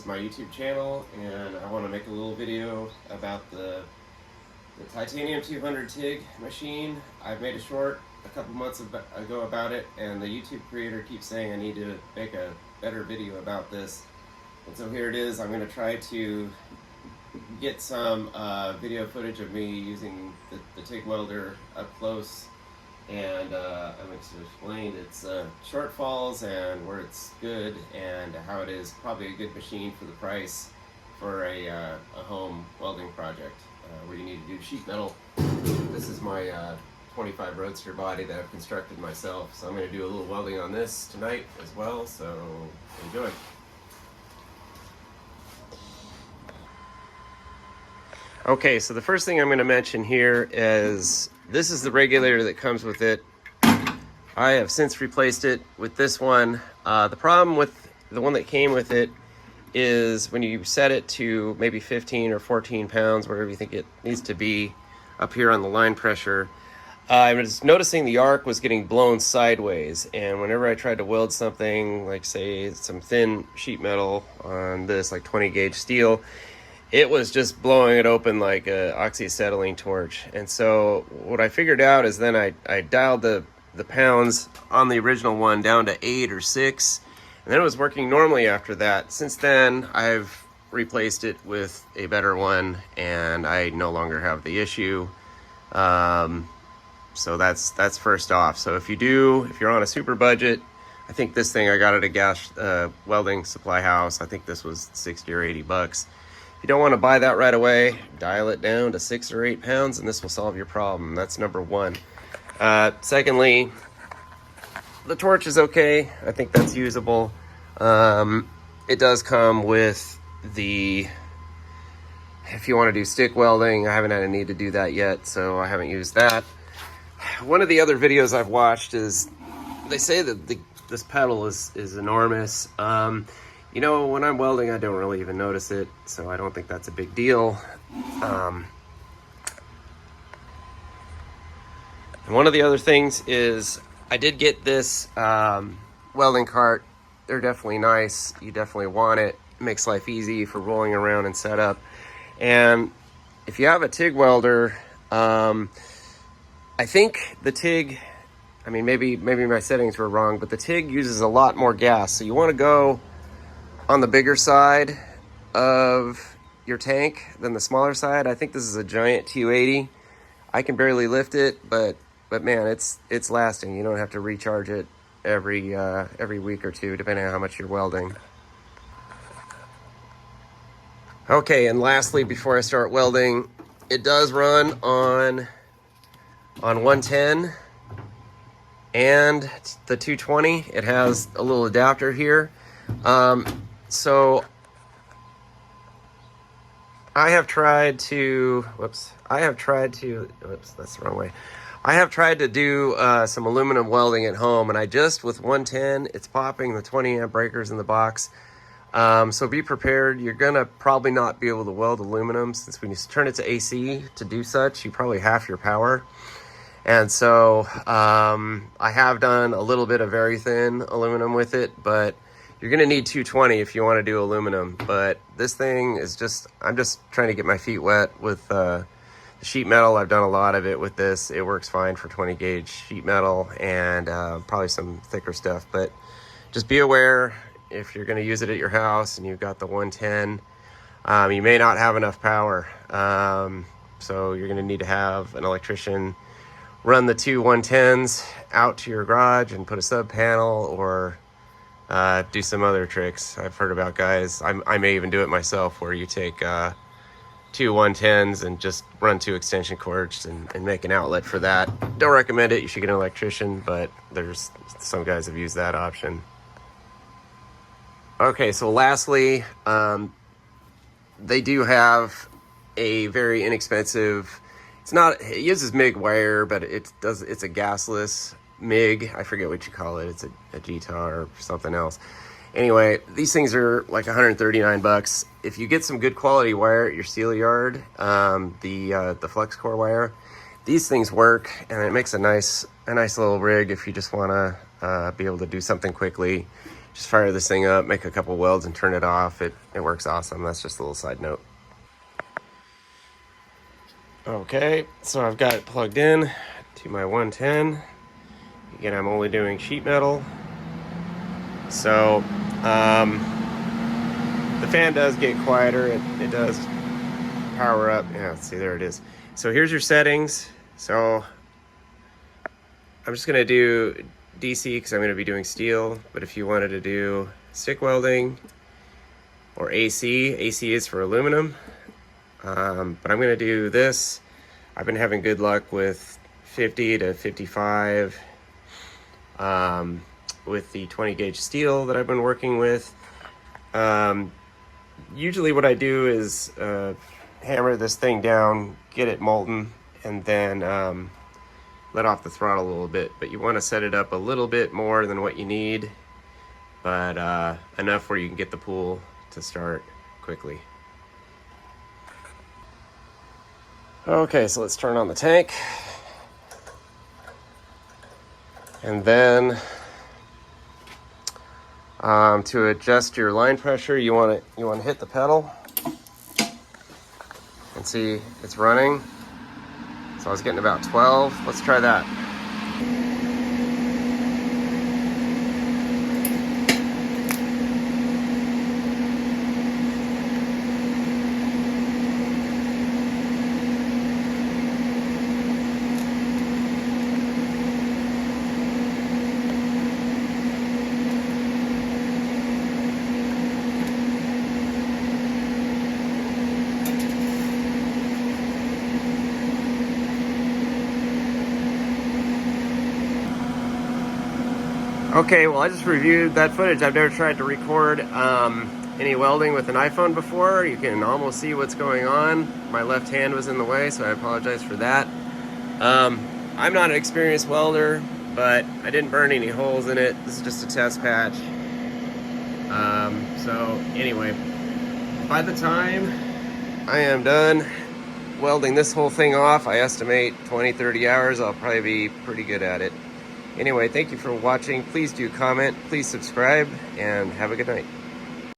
my YouTube channel, and I want to make a little video about the Titanium 200 TIG machine. I've made a short a couple months ago about it, and the YouTube creator keeps saying I need to make a better video about this. And so here it is. I'm going to try to get some video footage of me using the TIG welder up close, and I'm going to explain its shortfalls and where it's good, and how it is probably a good machine for the price for a home welding project where you need to do sheet metal. This is my 25 Roadster body that I've constructed myself, so I'm going to do a little welding on this tonight as well, so enjoy. Okay, so the first thing I'm going to mention here is this is the regulator that comes with it. I have since replaced it with this one. The problem with the one that came with it is when you set it to maybe 15 or 14 pounds, whatever you think it needs to be up here on the line pressure, I was noticing the arc was getting blown sideways, and whenever I tried to weld something, like say some thin sheet metal on this, like 20 gauge steel, it was just blowing it open like a oxyacetylene torch. And so what I figured out is then I dialed the pounds on the original one down to 8 or 6, and then it was working normally after that. Since then, I've replaced it with a better one, and I no longer have the issue. So that's first off. So if you're on a super budget, I think this thing I got at a gas welding supply house. I think this was 60 or 80 bucks. If you don't want to buy that right away, dial it down to 6 or 8 pounds, and this will solve your problem. That's number one. Secondly, the torch is okay. I think that's usable. It does come with if you want to do stick welding. I haven't had a need to do that yet, so I haven't used that. One of the other videos I've watched is, they say that this pedal is enormous. You know, when I'm welding, I don't really even notice it, so I don't think that's a big deal. And one of the other things is I did get this welding cart. They're definitely nice. You definitely want it. It makes life easy for rolling around and setup. And if you have a TIG welder, I think the TIG, I mean, maybe my settings were wrong, but the TIG uses a lot more gas. So you want to go on the bigger side of your tank than the smaller side. I think this is a giant 280. I can barely lift it, but man, it's lasting. You don't have to recharge it every week or two, depending on how much you're welding. Okay, and lastly, before I start welding, it does run on 110 and the 220. It has a little adapter here. So I have tried to, that's the wrong way. I have tried to do some aluminum welding at home, and with 110, it's popping the 20 amp breakers in the box. So be prepared. You're gonna probably not be able to weld aluminum, since when you turn it to AC to do such, you probably half your power. And so I have done a little bit of very thin aluminum with it, but you're gonna need 220 if you want to do aluminum. But this thing is I'm just trying to get my feet wet with the sheet metal. I've done a lot of it with this. It works fine for 20 gauge sheet metal and probably some thicker stuff. But just be aware, if you're gonna use it at your house and you've got the 110, you may not have enough power. So you're gonna need to have an electrician run the two 110s out to your garage and put a sub panel, or do some other tricks. I've heard about guys, I may even do it myself, where you take two 110s and just run 2 extension cords and make an outlet for that. Don't recommend it. You should get an electrician, but there's some guys have used that option. Okay, so lastly, they do have a very inexpensive, it uses MIG wire, but it's a gasless MIG. I forget what you call it. It's a GTAR or something else. Anyway, these things are like 139 bucks. If you get some good quality wire at your steel yard, the flex core wire, these things work, and it makes a nice little rig if you just want to be able to do something quickly. just fire this thing up, make a couple welds and turn it off. It works awesome. That's just a little side note. Okay, so I've got it plugged in to my 110. Again, I'm only doing sheet metal. So the fan does get quieter. It does power up. Yeah, see, there it is. So here's your settings. So I'm just gonna do DC because I'm gonna be doing steel, but if you wanted to do stick welding or AC is for aluminum. But I'm gonna do this. I've been having good luck with 50 to 55 with the 20 gauge steel that I've been working with. Usually what I do is hammer this thing down, get it molten, and then let off the throttle a little bit. But you want to set it up a little bit more than what you need, but enough where you can get the pool to start quickly. Okay, so let's turn on the tank. And then to adjust your line pressure, you want to hit the pedal and see it's running. So I was getting about 12. Let's try that. Okay, well, I just reviewed that footage. I've never tried to record any welding with an iPhone before. You can almost see what's going on. My left hand was in the way, so I apologize for that. I'm not an experienced welder, but I didn't burn any holes in it. This is just a test patch. So anyway, by the time I am done welding this whole thing off, I estimate 20-30 hours. I'll probably be pretty good at it. Anyway, thank you for watching. Please do comment, please subscribe, and have a good night.